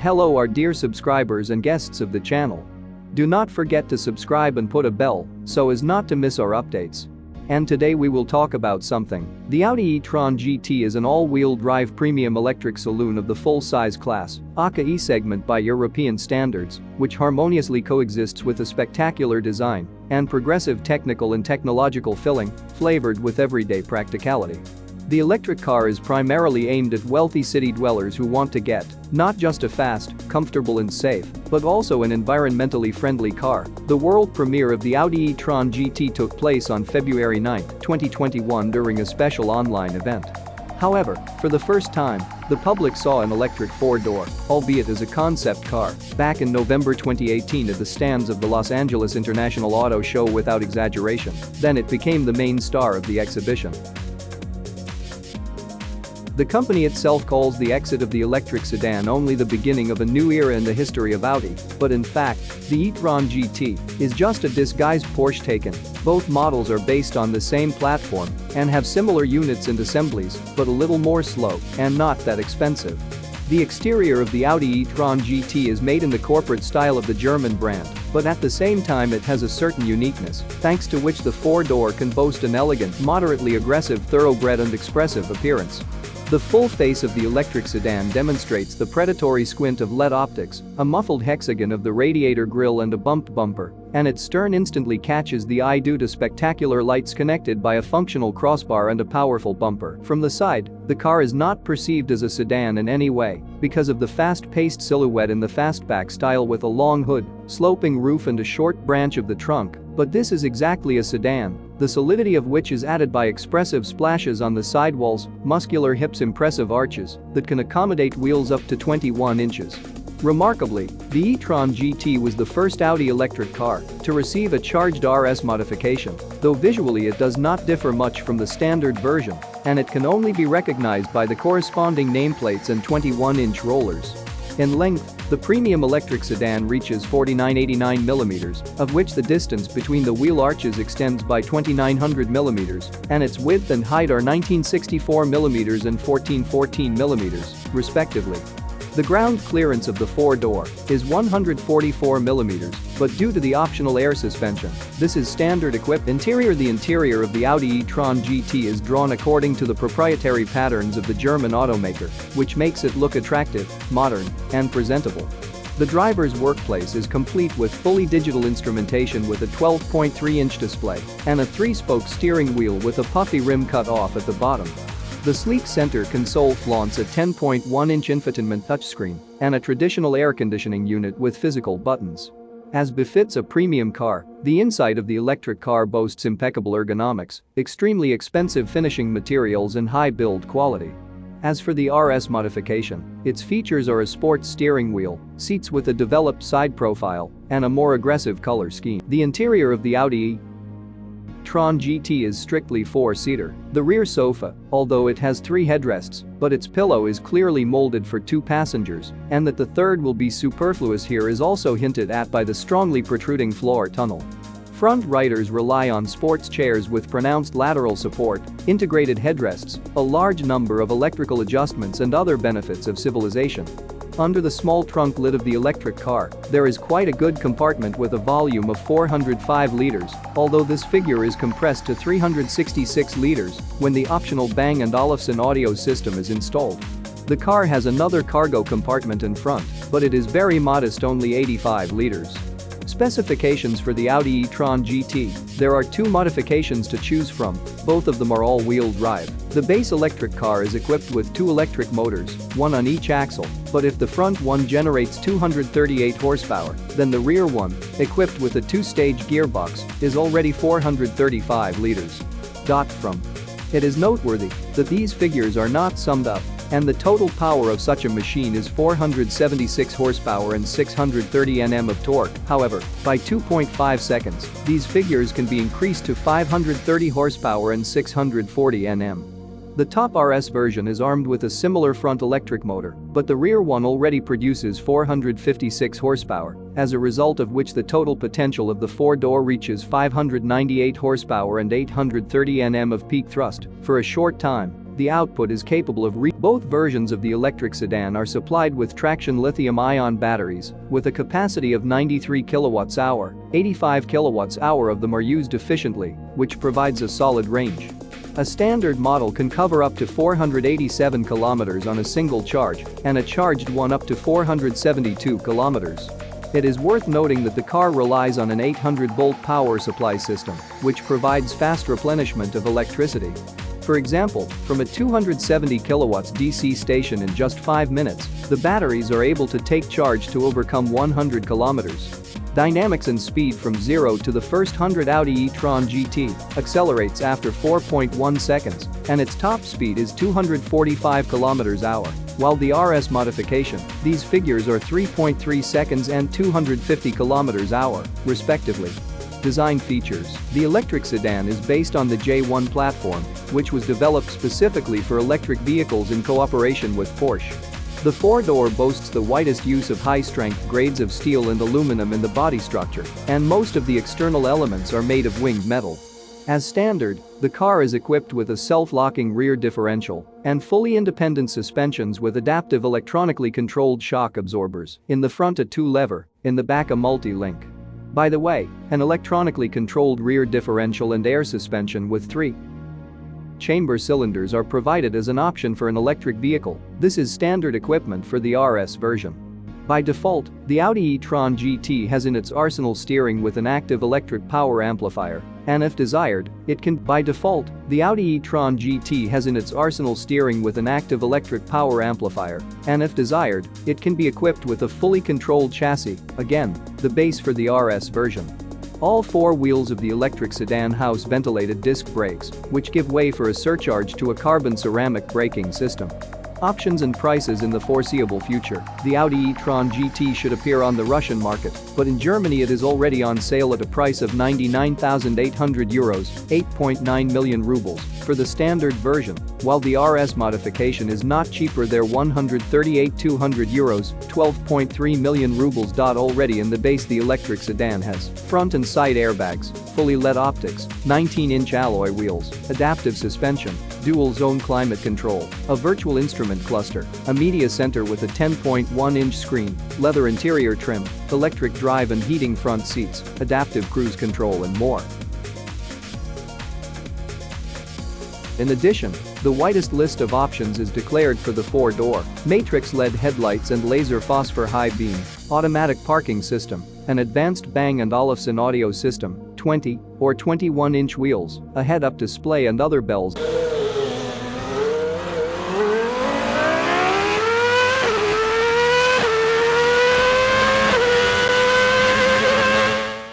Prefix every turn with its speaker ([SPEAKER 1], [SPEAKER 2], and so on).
[SPEAKER 1] Hello our dear subscribers and guests of the channel. Do not forget to subscribe and put a bell so as not to miss our updates. And today we will talk about something. The Audi e-tron GT is an all-wheel drive premium electric saloon of the full-size class, aka E-segment by European standards, which harmoniously coexists with a spectacular design and progressive technical and technological filling, flavored with everyday practicality. The electric car is primarily aimed at wealthy city dwellers who want to get not just a fast, comfortable and safe, but also an environmentally friendly car. The world premiere of the Audi e-tron GT took place on February 9, 2021 during a special online event. However, for the first time, the public saw an electric four-door, albeit as a concept car, back in November 2018 at the stands of the Los Angeles International Auto Show without exaggeration. Then it became the main star of the exhibition. The company itself calls the exit of the electric sedan only the beginning of a new era in the history of Audi, but in fact, the e-tron GT is just a disguised Porsche Taycan. Both models are based on the same platform and have similar units and assemblies, but a little more slow and not that expensive. The exterior of the Audi e-tron GT is made in the corporate style of the German brand, but at the same time it has a certain uniqueness, thanks to which the four-door can boast an elegant, moderately aggressive, thoroughbred and expressive appearance. The full face of the electric sedan demonstrates the predatory squint of LED optics, a muffled hexagon of the radiator grille and a bumped bumper, and its stern instantly catches the eye due to spectacular lights connected by a functional crossbar and a powerful bumper. From the side, the car is not perceived as a sedan in any way because of the fast-paced silhouette in the fastback style with a long hood, sloping roof and a short branch of the trunk, but this is exactly a sedan, the solidity of which is added by expressive splashes on the sidewalls, muscular hips, impressive arches that can accommodate wheels up to 21 inches. Remarkably, the e-tron GT was the first Audi electric car to receive a charged RS modification, though visually it does not differ much from the standard version, and it can only be recognized by the corresponding nameplates and 21-inch rollers. In length, the premium electric sedan reaches 4989 mm, of which the distance between the wheel arches extends by 2900 mm, and its width and height are 1964 mm and 1414 mm, respectively. The ground clearance of the four-door is 144 mm, but due to the optional air suspension, this is standard equipped. The interior of the Audi e-tron GT is drawn according to the proprietary patterns of the German automaker, which makes it look attractive, modern, and presentable. The driver's workplace is complete with fully digital instrumentation with a 12.3-inch display and a 3-spoke steering wheel with a puffy rim cut off at the bottom. The sleek center console flaunts a 10.1-inch infotainment touchscreen and a traditional air conditioning unit with physical buttons. As befits a premium car, the inside of the electric car boasts impeccable ergonomics, extremely expensive finishing materials and high build quality. As for the RS modification, its features are a sports steering wheel, seats with a developed side profile, and a more aggressive color scheme. The interior of the Audi e-tron GT is strictly four-seater. The rear sofa, although it has 3 headrests, but its pillow is clearly molded for 2 passengers, and that the third will be superfluous here is also hinted at by the strongly protruding floor tunnel. Front riders rely on sports chairs with pronounced lateral support, integrated headrests, a large number of electrical adjustments and other benefits of civilization. Under the small trunk lid of the electric car, there is quite a good compartment with a volume of 405 liters, although this figure is compressed to 366 liters when the optional Bang & Olufsen audio system is installed. The car has another cargo compartment in front, but it is very modest, only 85 liters. Specifications for the Audi e-tron GT: there are 2 modifications to choose from, both of them are all-wheel drive. The base electric car is equipped with 2 electric motors, 1 on each axle, but if the front one generates 238 horsepower, then the rear one, equipped with a 2-stage gearbox, is already 435 liters. From. It is noteworthy that these figures are not summed up, and the total power of such a machine is 476 horsepower and 630 Nm of torque. However, by 2.5 seconds, these figures can be increased to 530 horsepower and 640 Nm. The top RS version is armed with a similar front electric motor, but the rear one already produces 456 horsepower, as a result of which the total potential of the four-door reaches 598 horsepower and 830 Nm of peak thrust. For a short time, the output is capable of Both versions of the electric sedan are supplied with traction lithium-ion batteries with a capacity of 93 kWh, 85 kWh of them are used efficiently, which provides a solid range. A standard model can cover up to 487 kilometers on a single charge, and a charged one up to 472 kilometers. It is worth noting that the car relies on an 800-volt power supply system, which provides fast replenishment of electricity. For example, from a 270 kilowatts DC station in just 5 minutes, the batteries are able to take charge to overcome 100 kilometers. Dynamics and speed from 0 to the first 100 Audi e-tron GT accelerates after 4.1 seconds, and its top speed is 245 km/h, while the RS modification, these figures are 3.3 seconds and 250 km/h, respectively. Design features: the electric sedan is based on the J1 platform, which was developed specifically for electric vehicles in cooperation with Porsche. The four-door boasts the widest use of high-strength grades of steel and aluminum in the body structure, and most of the external elements are made of winged metal. As standard, the car is equipped with a self-locking rear differential and fully independent suspensions with adaptive electronically controlled shock absorbers. In the front a two-lever, in the back a multi-link. By the way, an electronically controlled rear differential and air suspension with 3 chamber cylinders are provided as an option for an electric vehicle. This is standard equipment for the RS version. By default, the Audi e-tron GT has in its arsenal steering with an active electric power amplifier, and if desired, it can. By default, the Audi e-tron GT has in its arsenal steering with an active electric power amplifier, and if desired, it can be equipped with a fully controlled chassis, again, the base for the RS version. All four wheels of the electric sedan house ventilated disc brakes, which give way for a surcharge to a carbon ceramic braking system. Options and prices in the foreseeable future: the Audi e-tron GT should appear on the Russian market, but in Germany it is already on sale at a price of €99,800, 8.9 million rubles, for the standard version, while the RS modification is not cheaper, they're €138,200, 12.3 million rubles. Already in the base the electric sedan has front and side airbags, fully LED optics, 19-inch alloy wheels, adaptive suspension, dual-zone climate control, a virtual instrument cluster, a media center with a 10.1-inch screen, leather interior trim, electric drive and heating front seats, adaptive cruise control and more. In addition, the widest list of options is declared for the four-door, matrix LED headlights and laser phosphor high beam, automatic parking system, an advanced Bang & Olufsen audio system, 20 or 21-inch wheels, a head-up display and other bells.